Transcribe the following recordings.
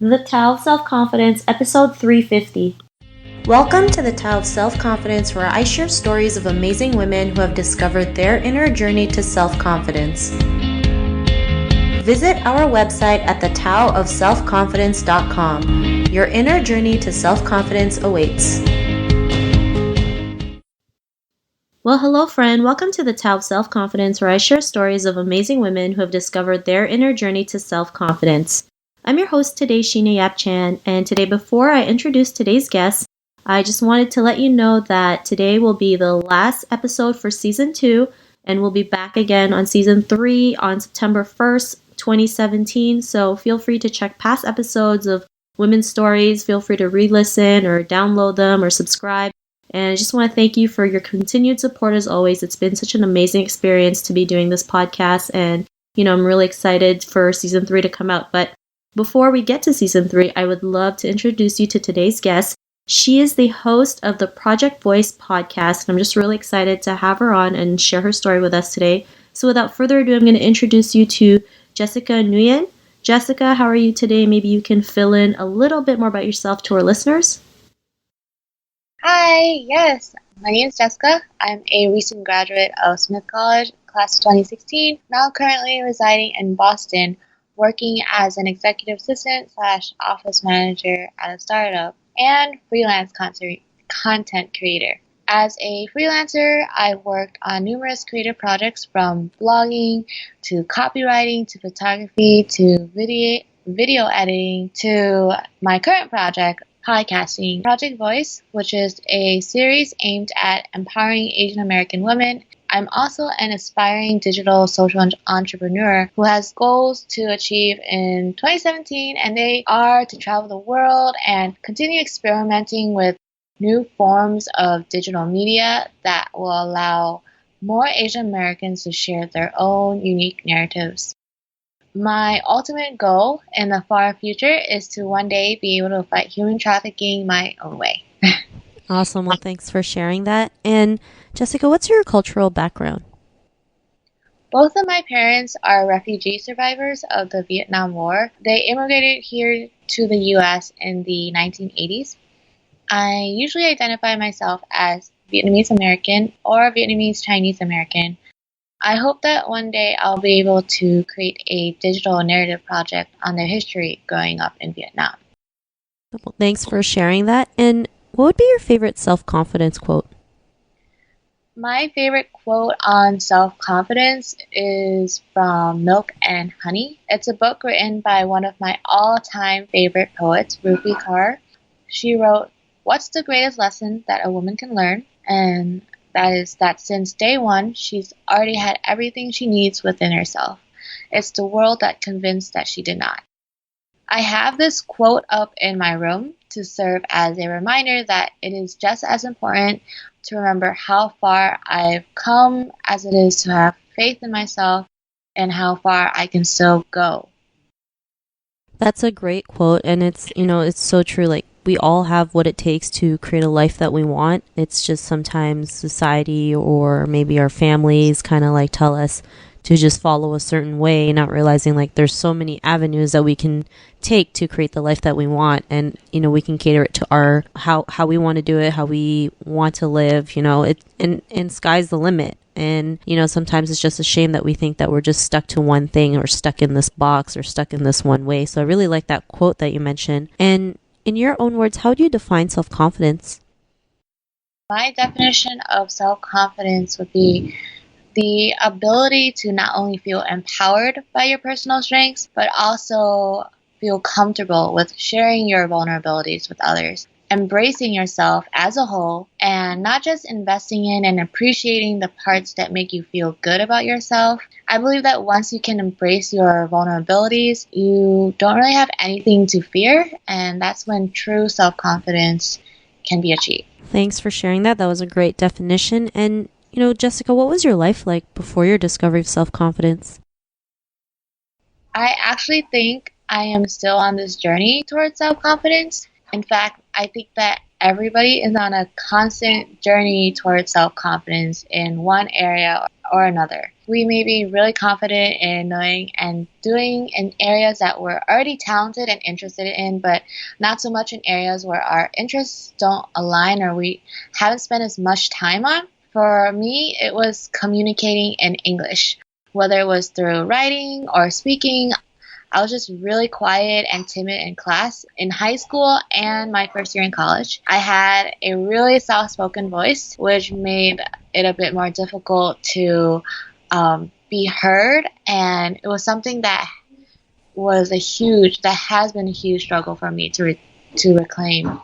The Tao of Self-Confidence, episode 350. Welcome to the Tao of Self-Confidence, where I share stories of amazing women who have discovered their inner journey to self-confidence. Visit our website at thetaoofselfconfidence.com. Your inner journey to self-confidence awaits. Well, hello friend. Welcome to the Tao of Self-Confidence, where I share stories of amazing women who have discovered their inner journey to self-confidence. I'm your host today, Sheena Yap Chan, and today before I introduce today's guest, I just wanted to let you know that today will be the last episode for Season 2, and we'll be back again on Season 3 on September 1st, 2017, so feel free to check past episodes of women's stories, feel free to re-listen or download them or subscribe, and I just want to thank you for your continued support as always. It's been such an amazing experience to be doing this podcast, and I'm really excited for Season 3 to come out, but before we get to Season 3, I would love to introduce you to today's guest. She is the host of the Project Voice podcast, and I'm just really excited to have her on and share her story with us today. So without further ado, I'm going to introduce you to Jessica Nguyen. Jessica, how are you today? Maybe you can fill in a little bit more about yourself to our listeners. Hi, yes, my name is Jessica. I'm a recent graduate of Smith College, class of 2016, now currently residing in Boston, working as an executive assistant / office manager at a startup and freelance content creator. As a freelancer, I worked on numerous creative projects from blogging to copywriting to photography to video editing to my current project, podcasting, Project Voice, which is a series aimed at empowering Asian American women. I'm also an aspiring digital social entrepreneur who has goals to achieve in 2017, and they are to travel the world and continue experimenting with new forms of digital media that will allow more Asian Americans to share their own unique narratives. My ultimate goal in the far future is to one day be able to fight human trafficking my own way. Awesome. Well, thanks for sharing that. And Jessica, what's your cultural background? Both of my parents are refugee survivors of the Vietnam War. They immigrated here to the U.S. in the 1980s. I usually identify myself as Vietnamese American or Vietnamese Chinese American. I hope that one day I'll be able to create a digital narrative project on their history growing up in Vietnam. Well, thanks for sharing that. And what would be your favorite self-confidence quote? My favorite quote on self-confidence is from Milk and Honey. It's a book written by one of my all-time favorite poets, Rupi Kaur. She wrote, "What's the greatest lesson that a woman can learn? And that is that since day one, she's already had everything she needs within herself. It's the world that convinced that she did not." I have this quote up in my room to serve as a reminder that it is just as important to remember how far I've come as it is to have faith in myself and how far I can still go. That's a great quote, and it's so true. Like, we all have what it takes to create a life that we want. It's just sometimes society or maybe our families kind of like tell us to just follow a certain way, not realizing like there's so many avenues that we can take to create the life that we want, and we can cater it to our how we want to do it, how we want to live. And sky's the limit. And sometimes it's just a shame that we think that we're just stuck to one thing or stuck in this box or stuck in this one way. So I really like that quote that you mentioned. And in your own words, how do you define self-confidence? My definition of self-confidence would be the ability to not only feel empowered by your personal strengths, but also feel comfortable with sharing your vulnerabilities with others, embracing yourself as a whole, and not just investing in and appreciating the parts that make you feel good about yourself. I believe that once you can embrace your vulnerabilities, you don't really have anything to fear, and that's when true self-confidence can be achieved. Thanks for sharing that. That was a great definition. And Jessica, what was your life like before your discovery of self-confidence? I actually think I am still on this journey towards self-confidence. In fact, I think that everybody is on a constant journey towards self-confidence in one area or another. We may be really confident in knowing and doing in areas that we're already talented and interested in, but not so much in areas where our interests don't align or we haven't spent as much time on. For me, it was communicating in English, whether it was through writing or speaking. I was just really quiet and timid in class in high school and my first year in college. I had a really soft-spoken voice, which made it a bit more difficult to be heard, and it was something that has been a huge struggle for me to reclaim.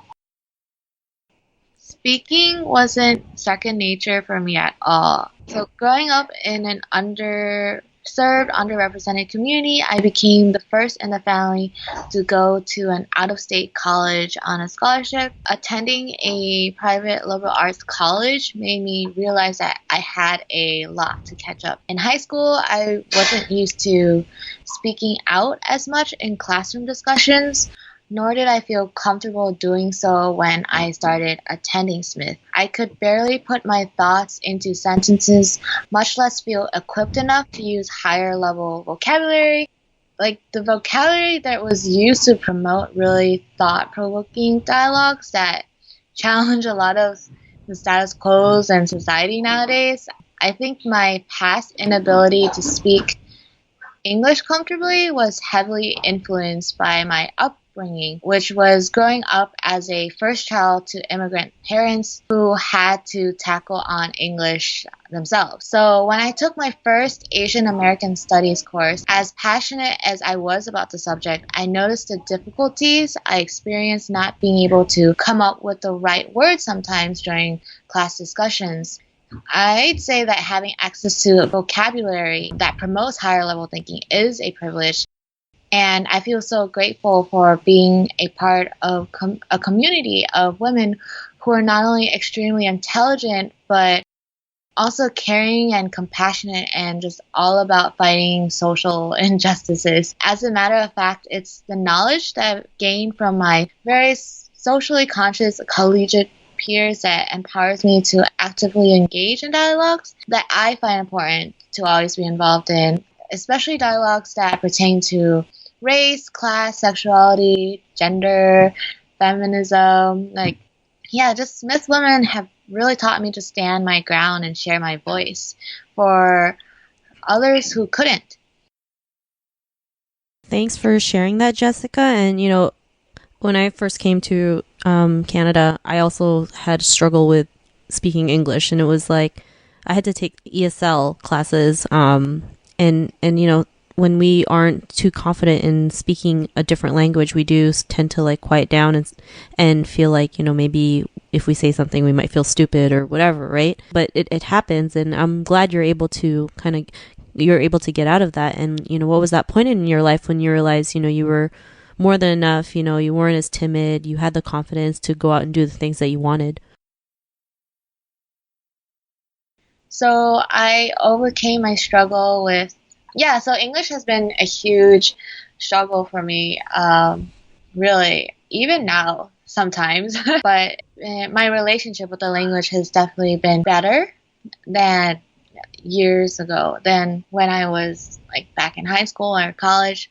Speaking wasn't second nature for me at all. So growing up in an underrepresented community, I became the first in the family to go to an out-of-state college on a scholarship. Attending a private liberal arts college made me realize that I had a lot to catch up. In high school, I wasn't used to speaking out as much in classroom discussions, nor did I feel comfortable doing so when I started attending Smith. I could barely put my thoughts into sentences, much less feel equipped enough to use higher level vocabulary. Like the vocabulary that was used to promote really thought-provoking dialogues that challenge a lot of the status quo and society nowadays. I think my past inability to speak English comfortably was heavily influenced by my upbringing, which was growing up as a first child to immigrant parents who had to tackle on English themselves. So when I took my first Asian American Studies course, as passionate as I was about the subject, I noticed the difficulties I experienced not being able to come up with the right words sometimes during class discussions. I'd say that having access to a vocabulary that promotes higher level thinking is a privilege, and I feel so grateful for being a part of a community of women who are not only extremely intelligent, but also caring and compassionate and just all about fighting social injustices. As a matter of fact, it's the knowledge that I've gained from my very socially conscious collegiate peers that empowers me to actively engage in dialogues that I find important to always be involved in, especially dialogues that pertain to race, class, sexuality, gender, feminism. Just Smith women have really taught me to stand my ground and share my voice for others who couldn't. Thanks for sharing that, Jessica. And, when I first came to Canada, I also had struggle with speaking English, and it was like I had to take ESL classes, and when we aren't too confident in speaking a different language, we do tend to like quiet down and feel like maybe if we say something we might feel stupid or whatever, right? But it happens, and I'm glad you're able to get out of that. And what was that point in your life when you realized you were more than enough, you weren't as timid, you had the confidence to go out and do the things that you wanted? So I overcame my struggle so English has been a huge struggle for me, really, even now sometimes. But my relationship with the language has definitely been better than years ago, than when I was like back in high school or college.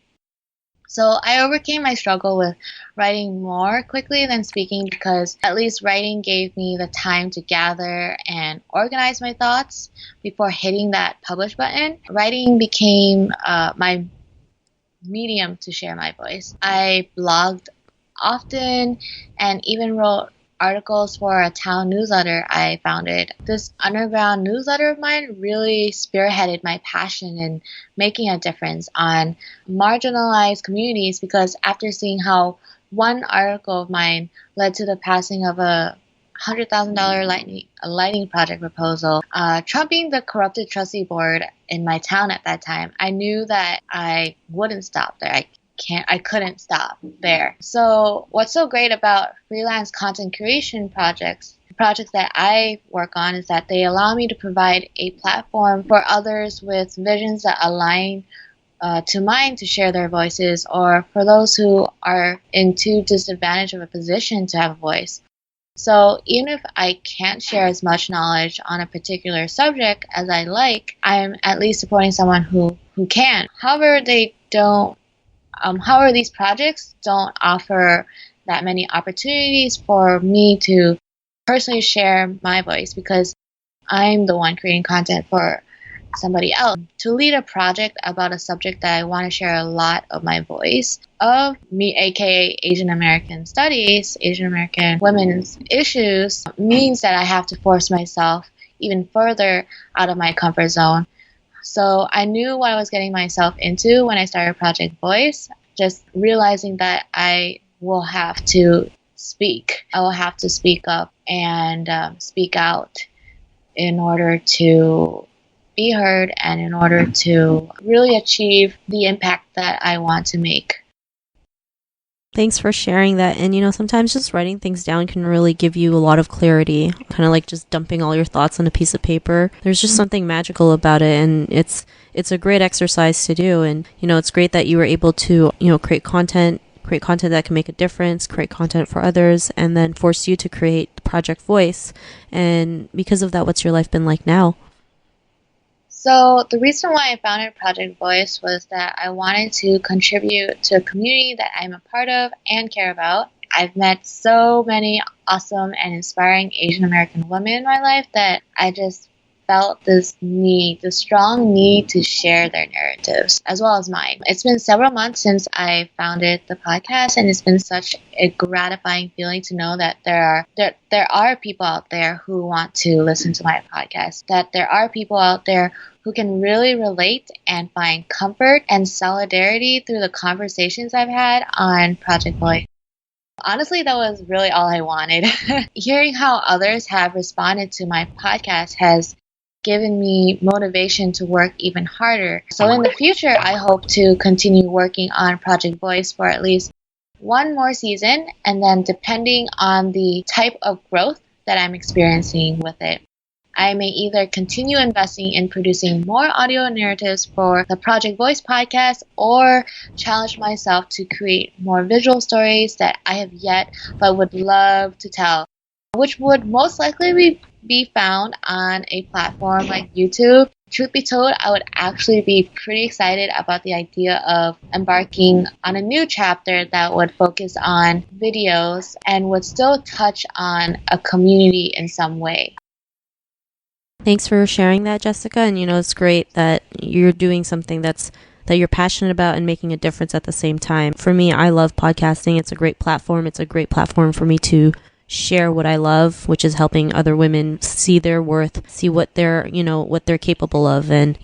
So I overcame my struggle with writing more quickly than speaking because at least writing gave me the time to gather and organize my thoughts before hitting that publish button. Writing became my medium to share my voice. I blogged often and even wrote articles for a town newsletter I founded. This underground newsletter of mine really spearheaded my passion in making a difference on marginalized communities, because after seeing how one article of mine led to the passing of a $100,000 lighting project proposal, trumping the corrupted trustee board in my town at that time, I knew that I wouldn't stop there. I couldn't stop there. So what's so great about freelance content creation projects that I work on, is that they allow me to provide a platform for others with visions that align to mine to share their voices, or for those who are in too disadvantaged of a position to have a voice. So even if I can't share as much knowledge on a particular subject as I like, I'm at least supporting someone who can. However, these projects don't offer that many opportunities for me to personally share my voice because I'm the one creating content for somebody else. To lead a project about a subject that I want to share a lot of my voice of me, aka Asian American studies, Asian American women's issues, means that I have to force myself even further out of my comfort zone. So I knew what I was getting myself into when I started Project Voice, just realizing that I will have to speak. I will have to speak up and speak out in order to be heard and in order to really achieve the impact that I want to make. Thanks for sharing that. And sometimes just writing things down can really give you a lot of clarity, kind of like just dumping all your thoughts on a piece of paper. There's just something magical about it, and it's a great exercise to do. And it's great that you were able to create content that can make a difference, create content for others, and then force you to create the Project Voice. And because of that, what's your life been like now? So the reason why I founded Project Voice was that I wanted to contribute to a community that I'm a part of and care about. I've met so many awesome and inspiring Asian American women in my life that I just felt this strong need to share their narratives as well as mine. It's been several months since I founded the podcast, and it's been such a gratifying feeling to know that there are people out there who want to listen to my podcast, that there are people out there who can really relate and find comfort and solidarity through the conversations I've had on Project Voice. Honestly, that was really all I wanted. Hearing how others have responded to my podcast has given me motivation to work even harder. So in the future, I hope to continue working on Project Voice for at least one more season, and then depending on the type of growth that I'm experiencing with it, I may either continue investing in producing more audio narratives for the Project Voice podcast or challenge myself to create more visual stories that I have yet but would love to tell, which would most likely be found on a platform like YouTube. Truth be told, I would actually be pretty excited about the idea of embarking on a new chapter that would focus on videos and would still touch on a community in some way. Thanks for sharing that, Jessica. And it's great that you're doing something that you're passionate about and making a difference at the same time. For me, I love podcasting. It's a great platform. It's a great platform for me to share what I love, which is helping other women see their worth, see what they're capable of. And,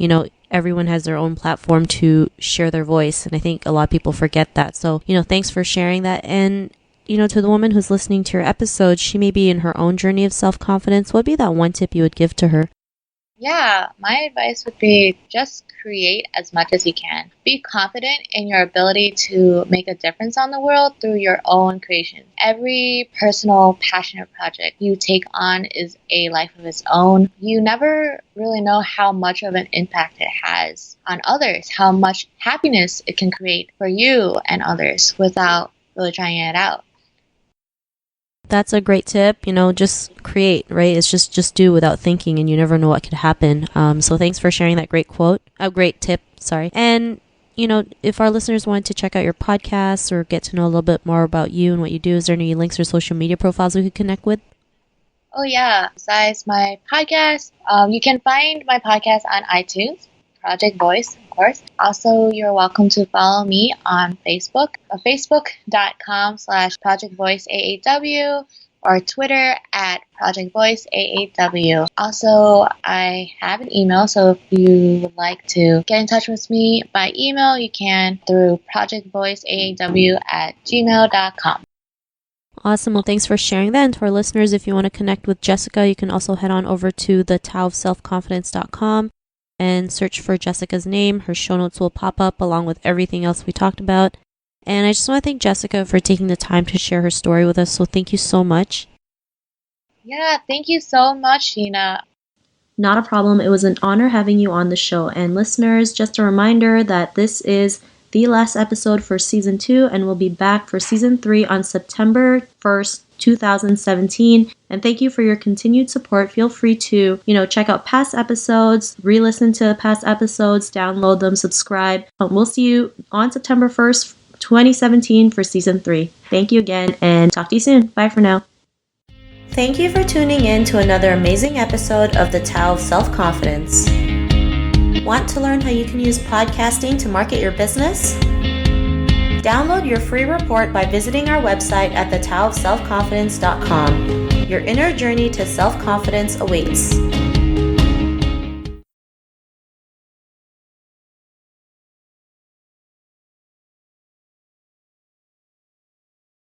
everyone has their own platform to share their voice. And I think a lot of people forget that. So, thanks for sharing that. And, to the woman who's listening to your episode, she may be in her own journey of self-confidence. What would be that one tip you would give to her? Yeah, my advice would be just create as much as you can. Be confident in your ability to make a difference on the world through your own creation. Every personal, passionate project you take on is a life of its own. You never really know how much of an impact it has on others, how much happiness it can create for you and others without really trying it out. That's a great tip. Just create, right? It's just do without thinking, and you never know what could happen. So thanks for sharing that great tip, sorry. And, if our listeners wanted to check out your podcasts or get to know a little bit more about you and what you do, is there any links or social media profiles we could connect with? Oh yeah, besides my podcast, you can find my podcast on iTunes, Project Voice, of course. Also, you're welcome to follow me on Facebook, facebook.com/ProjectVoiceAAW, or Twitter at ProjectVoiceAAW. Also, I have an email, so if you would like to get in touch with me by email, you can through projectvoiceaaw@gmail.com. Awesome. Well, thanks for sharing that. And to our listeners, if you want to connect with Jessica, you can also head on over to thetaoofselfconfidence.com and search for Jessica's name. Her show notes will pop up along with everything else we talked about. And I just want to thank Jessica for taking the time to share her story with us. So thank you so much. Yeah, thank you so much, Sheena. Not a problem. It was an honor having you on the show. And listeners, just a reminder that this is the last episode for season 2, and we'll be back for season 3 on September 1st, 2017. And thank you for your continued support. Feel free to, check out past episodes, re-listen to past episodes, download them, subscribe. We'll see you on September 1st, 2017 for season 3. Thank you again, and talk to you soon. Bye for now. Thank you for tuning in to another amazing episode of the Tao of Self-Confidence. Want to learn how you can use podcasting to market your business? Download your free report by visiting our website at thetaoofselfconfidence.com. Your inner journey to self-confidence awaits.